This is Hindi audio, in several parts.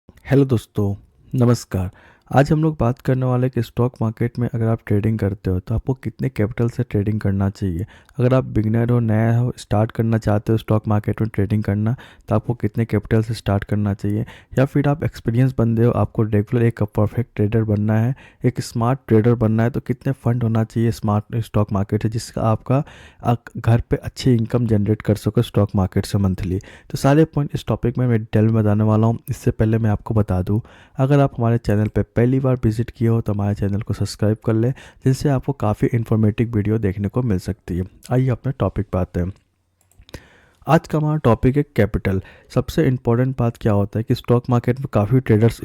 हेलो दोस्तों, नमस्कार। आज हम लोग बात करने वाले कि स्टॉक मार्केट में अगर आप ट्रेडिंग करते हो तो आपको कितने कैपिटल से ट्रेडिंग करना चाहिए। अगर आप बिगिनर हो, नया हो, स्टार्ट करना चाहते हो स्टॉक मार्केट में ट्रेडिंग करना, तो आपको कितने कैपिटल से स्टार्ट करना चाहिए। या फिर आप एक्सपीरियंस बंदे हो, आपको रेगुलर एक परफेक्ट ट्रेडर बनना है, एक स्मार्ट ट्रेडर बनना है, तो कितने फंड होना चाहिए स्मार्ट स्टॉक मार्केट से जिसका आपका घर पे अच्छी इनकम जनरेट कर सको स्टॉक मार्केट से मंथली। तो सारे पॉइंट इस टॉपिक में मैं डिटेल में बताने वाला हूँ। इससे पहले मैं आपको बता दूँ, अगर आप हमारे चैनल पे पहली बार विजिट किए हो तो हमारे चैनल को सब्सक्राइब कर लें, जिनसे आपको काफ़ी इन्फॉर्मेटिव वीडियो देखने को मिल सकती है। आइए अपने टॉपिक पे आते हैं। आज का हमारा टॉपिक है कैपिटल। सबसे इम्पोर्टेंट बात क्या होता है कि स्टॉक मार्केट में काफ़ी ट्रेडर्स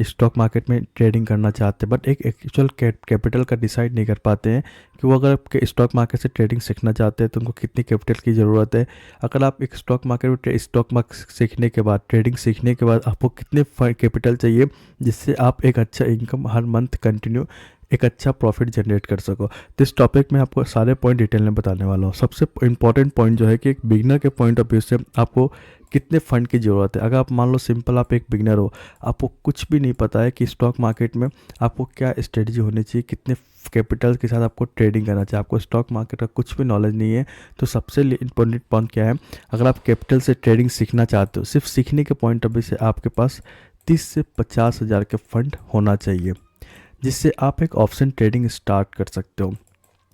स्टॉक मार्केट में ट्रेडिंग करना चाहते हैं, बट एक एक्चुअल कैपिटल का डिसाइड नहीं कर पाते हैं कि वो अगर आपके स्टॉक मार्केट से ट्रेडिंग सीखना चाहते हैं तो उनको कितनी कैपिटल की ज़रूरत है। अगर आप एक स्टॉक मार्केट में स्टॉक मार्केट सीखने के बाद, ट्रेडिंग सीखने के बाद आपको कितने कैपिटल चाहिए जिससे आप एक अच्छा इनकम हर मंथ कंटिन्यू एक अच्छा प्रॉफिट जनरेट कर सको। तो इस टॉपिक में आपको सारे पॉइंट डिटेल में बताने वाला हूँ। सबसे इंपॉर्टेंट पॉइंट जो है कि एक बिगनर के पॉइंट ऑफ व्यू से आपको कितने फंड की ज़रूरत है। अगर आप मान लो सिंपल आप एक बिगनर हो, आपको कुछ भी नहीं पता है कि स्टॉक मार्केट में आपको क्या स्ट्रेटजी होनी चाहिए, कितने कैपिटल के साथ आपको ट्रेडिंग करना चाहिए, आपको स्टॉक मार्केट का कुछ भी नॉलेज नहीं है, तो सबसे इंपॉर्टेंट पॉइंट क्या है, अगर आप कैपिटल से ट्रेडिंग सीखना चाहते हो, सिर्फ सीखने के पॉइंट ऑफ व्यू से आपके पास 30 से 50 हज़ार के फंड होना चाहिए, जिससे आप एक ऑप्शन ट्रेडिंग स्टार्ट कर सकते हो।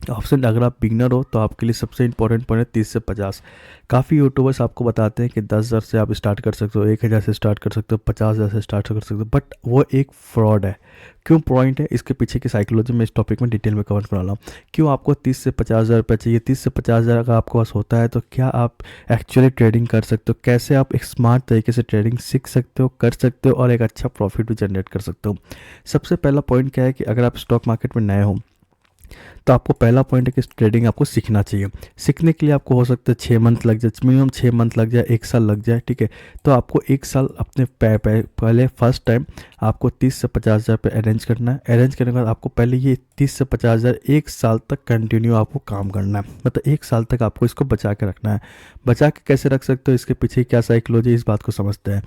ऑप्शन अगर आप बिगनर हो तो आपके लिए सबसे इंपॉर्टेंट पॉइंट है 30 से 50। काफ़ी यूट्यूबर्स आपको बताते हैं कि 10,000 से आप स्टार्ट कर सकते हो, 1,000 से स्टार्ट कर सकते हो, 50,000 से स्टार्ट कर सकते हो, बट वो एक फ्रॉड है। क्यों पॉइंट है, इसके पीछे की साइकोलॉजी में इस टॉपिक में डिटेल में कवर करने वाला हूँ। क्यों आपको 30 से 50,000 रुपये चाहिए। 30 से 50,000 अगर आपके पास होता है तो क्या आप एक्चुअली ट्रेडिंग कर सकते हो, कैसे आप एक स्मार्ट तरीके से ट्रेडिंग सीख सकते हो, कर सकते हो और एक अच्छा प्रॉफिट भी जनरेट कर सकते हो। सबसे पहला पॉइंट क्या है कि अगर आप स्टॉक मार्केट में नए हो तो आपको पहला पॉइंट है कि ट्रेडिंग आपको सीखना चाहिए। सीखने के लिए आपको हो सकता है 6 मंथ लग जाए, मिनिमम 6 मंथ लग जाए, 1 साल लग जाए, ठीक है। तो आपको 1 साल अपने पहले फर्स्ट टाइम आपको 30 से 50,000 पे अरेंज करना है। अरेंज करने के बाद आपको पहले ये 30 से 50,000 1 साल तक कंटिन्यू आपको काम करना है, मतलब 1 साल तक आपको इसको बचा के रखना है। बचा के कैसे रख सकते हो, इसके पीछे क्या साइकोलॉजी, इस बात को समझते हैं।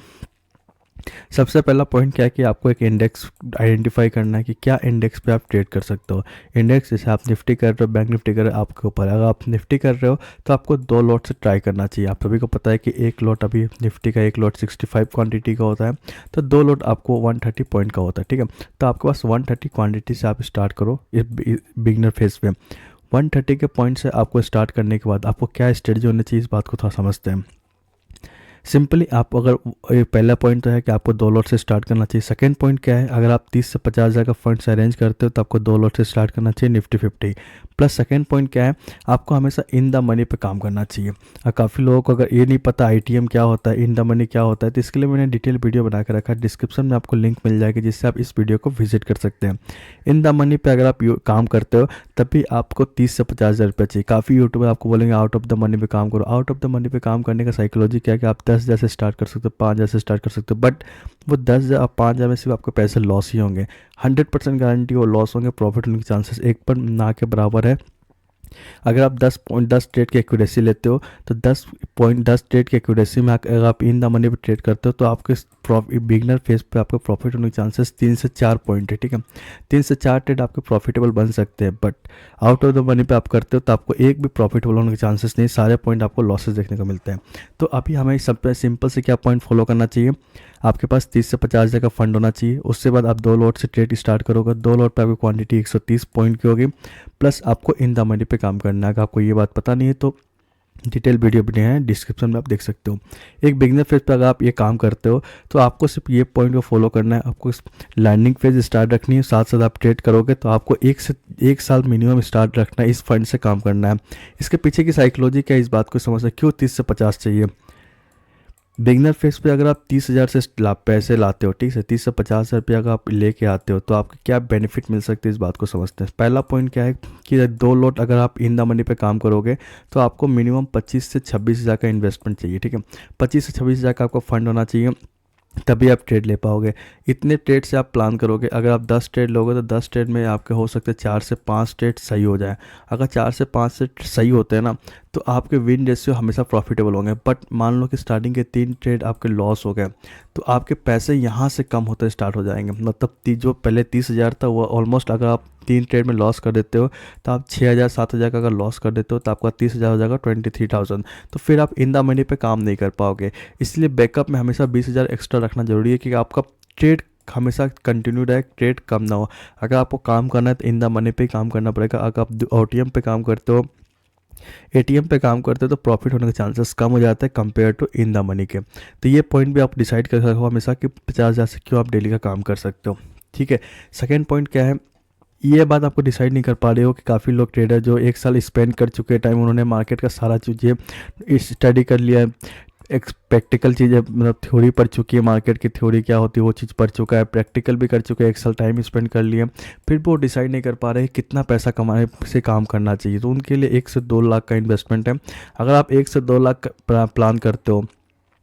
सबसे पहला पॉइंट क्या है कि आपको एक इंडेक्स आइडेंटिफाई करना है कि क्या इंडेक्स पे आप ट्रेड कर सकते हो। इंडेक्स जैसे आप निफ्टी कर रहे हो, बैंक निफ्टी कर रहे हो, आपके ऊपर। अगर आप निफ्टी कर रहे हो तो आपको 2 लॉट से ट्राई करना चाहिए। आप सभी को पता है कि एक लॉट अभी निफ्टी का एक लॉट 65 क्वांटिटी का होता है, तो 2 लॉट आपको 130 पॉइंट का होता है, ठीक है। तो आपके पास 130 क्वान्टिटी से आप स्टार्ट करो इस बिगनर फेज पे। 130 के पॉइंट से आपको स्टार्ट करने के बाद आपको क्या स्ट्रेटजी होनी चाहिए, इस बात को थोड़ा समझते हैं। सिंपली आप अगर ये पहला पॉइंट तो है कि आपको 2 लॉट से स्टार्ट करना चाहिए। सेकंड पॉइंट क्या है, अगर आप 30 से 50,000 का फंड्स अरेंज करते हो तो आपको 2 लॉट से स्टार्ट करना चाहिए निफ्टी 50 प्लस। सेकंड पॉइंट क्या है, आपको हमेशा इन द मनी पे काम करना चाहिए। और काफ़ी लोगों को अगर ये नहीं पता आईटीएम क्या होता है, इन द मनी क्या होता है, तो इसके लिए मैंने डिटेल वीडियो बना के रखा है, डिस्क्रिप्शन में आपको लिंक मिल जाएगी जिससे आप इस वीडियो को विजिट कर सकते हैं। इन द मनी पे अगर आप काम करते हो तभी आपको 30 से 50,000 रुपये चाहिए। काफ़ी यूट्यूबर आपको बोलेंगे आउट ऑफ द मनी पे काम करो। आउट ऑफ द मनी पे काम करने का साइकोलॉजी क्या है कि आप 10,000 से स्टार्ट कर सकते हो, 5,000 से स्टार्ट कर सकते हो, बट वो 10,000 और 5,000 में सिर्फ आपके पैसे लॉस ही होंगे। 100% गारंटी वो लॉस होंगे, प्रॉफिट होने के चांसेस एक पर ना के बराबर है। अगर आप 10 ट्रेड की एक्यूरेसी लेते हो तो 10 ट्रेड की एक्यूरेसी में अगर आप इन द मनी पे ट्रेड करते हो तो आपके बिगनर फेज पे आपके प्रॉफिट होने के चांसेस 3 से 4 पॉइंट है, ठीक है। 3 से 4 ट्रेड आपके प्रॉफिटेबल बन सकते हैं, but out of the money पे आप करते हो तो आपको एक भी प्रॉफिटेबल होने के चांसेस नहीं, सारे पॉइंट आपको लॉसेस देखने को मिलते हैं। तो अभी हमें सब सिंपल से क्या पॉइंट फॉलो करना चाहिए, आपके पास 30 से 50,000 का फंड होना चाहिए। उसके बाद आप 2 लॉट से ट्रेड स्टार्ट करोगे, 2 लॉट पे आपकी क्वांटिटी 130 पॉइंट की होगी, प्लस आपको इन द मनी पे काम करना है। अगर आपको ये बात पता नहीं है तो डिटेल वीडियो बने हैं डिस्क्रिप्शन में, आप देख सकते हो। एक बिगनर फेज पे अगर आप ये काम करते हो तो आपको सिर्फ ये पॉइंट को फॉलो करना है, आपको लैंडिंग फेज स्टार्ट रखनी है, साथ साथ आप ट्रेड करोगे तो आपको 1 साल मिनिमम स्टार्ट रखना है, इस फंड से काम करना है। इसके पीछे की साइकोलॉजी क्या है, इस बात को समझना क्यों 30 से 50 चाहिए। बिगनर फेस पे अगर आप 30,000 से पैसे लाते हो, ठीक है, 30 से 50,000 रुपये अगर आप लेके आते हो तो आपको क्या बेनिफिट मिल सकते हैं, इस बात को समझते हैं। पहला पॉइंट क्या है कि 2 लॉट अगर आप इन द मनी पे काम करोगे तो आपको मिनिमम 25 से 26,000 का इन्वेस्टमेंट चाहिए, ठीक है। 25 से 26,000 का आपको फंड होना चाहिए, तभी आप ट्रेड ले पाओगे। इतने ट्रेड से आप प्लान करोगे, अगर आप 10 ट्रेड लोगे तो 10 ट्रेड में आपके हो सकते हैं 4 से 5 ट्रेड सही हो जाए। अगर 4 से 5 से सही होते हैं ना, तो आपके विन रेशियो हमेशा प्रॉफिटेबल होंगे। बट मान लो कि स्टार्टिंग के 3 ट्रेड आपके लॉस हो गए, तो आपके पैसे यहाँ से कम होते स्टार्ट हो जाएंगे। मतलब जो पहले 30,000 था वो ऑलमोस्ट, अगर आप 3 ट्रेड में लॉस कर देते हो तो आप 6,000 7,000 का अगर लॉस कर देते हो तो आपका 30,000 हो जाएगा 23,000। तो फिर आप इन द मनी पे काम नहीं कर पाओगे। इसलिए बैकअप में हमेशा 20,000 एक्स्ट्रा रखना जरूरी है कि आपका ट्रेड हमेशा कंटिन्यू रहे, ट्रेड कम ना हो। अगर आपको काम करना है तो इन द मनी पे काम करना पड़ेगा। अगर आप OTM पे काम करते हो, ATM पे काम करते हो, तो प्रॉफिट होने के चांसेस कम हो जाते हैं compare to in the money के। तो ये पॉइंट भी आप डिसाइड कर सकते हो हमेशा कि 50,000 से क्यों आप डेली का काम कर सकते हो। ठीक है, सेकेंड पॉइंट क्या है, ये बात आपको डिसाइड नहीं कर पा रहे हो कि काफ़ी लोग ट्रेडर जो 1 साल स्पेंड कर चुके हैं टाइम, उन्होंने मार्केट का सारा चीज़ें स्टडी कर लिया है, एक प्रैक्टिकल चीज़ें मतलब थ्योरी पढ़ चुकी है, मार्केट की थ्योरी क्या होती है वो चीज़ पढ़ चुका है, प्रैक्टिकल भी कर चुका है, 1 साल टाइम स्पेंड कर लिया, फिर वो डिसाइड नहीं कर पा रहे कितना पैसा कमाने से काम करना चाहिए। तो उनके लिए 1 से 2 लाख का इन्वेस्टमेंट है। अगर आप 1 से 2 लाख का प्लान करते हो,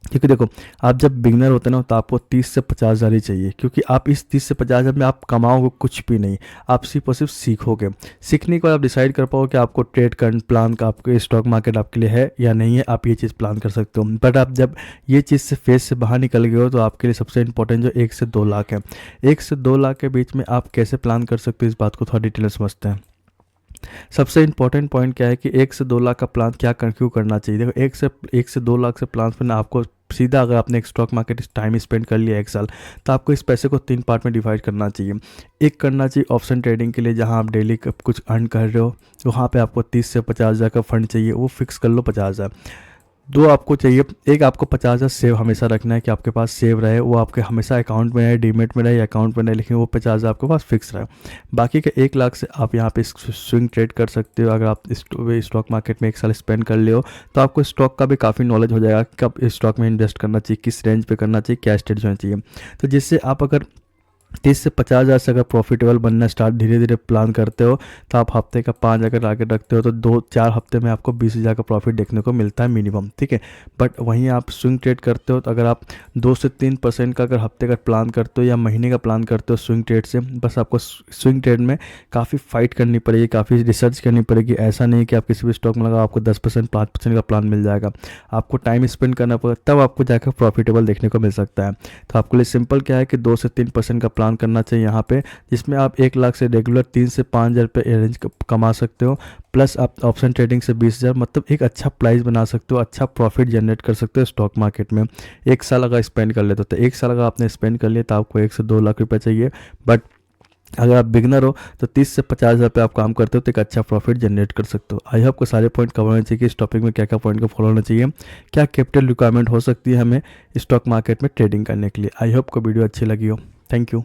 क्योंकि देखो आप जब बिगनर होते हैं ना तो आपको 30 से 50,000 ही चाहिए, क्योंकि आप इस 30 से 50,000 में आप कमाओगे कुछ भी नहीं, आप सिर्फ और सिर्फ सीखोगे। सीखने के बाद आप डिसाइड कर पाओगे कि आपको ट्रेड कर प्लान का, आपके स्टॉक मार्केट आपके लिए है या नहीं है, आप ये चीज़ प्लान कर सकते हो। बट आप जब ये चीज़ से फेस से बाहर निकल गए हो तो आपके लिए सबसे इंपॉर्टेंट जो 1 से 2 लाख है, 1 से 2 लाख के बीच में आप कैसे प्लान कर सकते हो, इस बात को थोड़ा डिटेल में समझते हैं। सबसे इंपॉर्टेंट पॉइंट क्या है कि 1 से 2 लाख का प्लान क्यों करना चाहिए। देखो 1 से 2 लाख से प्लान पर आपको सीधा, अगर आपने एक स्टॉक मार्केट टाइम स्पेंड कर लिया 1 साल, तो आपको इस पैसे को 3 पार्ट में डिवाइड करना चाहिए। एक करना चाहिए ऑप्शन ट्रेडिंग के लिए, जहां आप डेली कुछ अर्न कर रहे हो, वहाँ पे आपको 30 से 50,000 का फंड चाहिए, वो फिक्स कर लो 50,000। 2 आपको चाहिए, एक आपको 50,000 सेव हमेशा रखना है कि आपके पास सेव रहे, वो आपके हमेशा अकाउंट में रहे, डीमेट में रहे या अकाउंट में रहे, लेकिन वो 50,000 आपके पास फिक्स रहे। बाकी के 1 लाख से आप यहाँ पे स्विंग ट्रेड कर सकते हो। अगर आप स्टॉक मार्केट में 1 साल स्पेंड कर ले हो तो आपको स्टॉक का भी काफ़ी नॉलेज हो जाएगा, कब स्टॉक में इन्वेस्ट करना चाहिए, किस रेंज पे करना चाहिए, क्या स्ट्रेटजी होना चाहिए। तो जिससे आप अगर 30 से 50,000 से अगर प्रॉफिटेबल बनना स्टार्ट धीरे धीरे प्लान करते हो, तो आप हफ्ते का 5 अगर टारगेट रखते हो तो 2-4 हफ्ते में आपको 20,000 का प्रॉफिट देखने को मिलता है मिनिमम। ठीक है, बट वहीं आप स्विंग ट्रेड करते हो तो अगर आप 2 से 3% का अगर हफ्ते का प्लान करते हो या महीने का प्लान करते हो स्विंग ट्रेड से, बस आपको स्विंग ट्रेड में काफ़ी फाइट करनी पड़ेगी, काफ़ी रिसर्च करनी पड़ेगी। ऐसा नहीं कि आप किसी भी स्टॉक में लगा आपको 10% 5% का प्लान मिल जाएगा, आपको टाइम स्पेंड करना पड़ेगा, तब आपको जाकर प्रॉफिटेबल देखने को मिल सकता है। तो आपके लिए सिंपल क्या है कि 2 से 3% का प्लान करना चाहिए यहाँ पे, जिसमें आप 1 लाख से रेगुलर 3 से 5,000 रुपये रेंज कमा सकते हो, प्लस आप ऑप्शन ट्रेडिंग से 20,000, मतलब एक अच्छा प्राइस बना सकते हो, अच्छा प्रॉफिट जनरेट कर सकते हो स्टॉक मार्केट में। 1 साल अगर स्पेंड कर लेते हो तो 1 साल अगर आपने स्पेंड कर लिया तो आपको 1 से 2 लाख रुपये चाहिए। बट अगर आप बिगनर हो तो 30 से 50,000 पे आप काम करते हो तो एक अच्छा प्रॉफिट जनरेट कर सकते हो। आई होप को सारे पॉइंट कवर होने चाहिए कि इस टॉपिक में क्या क्या पॉइंट को फॉलो होना चाहिए, क्या कैपिटल रिक्वायरमेंट हो सकती है हमें स्टॉक मार्केट में ट्रेडिंग करने के लिए। आई होप को वीडियो अच्छी लगी हो। Thank you.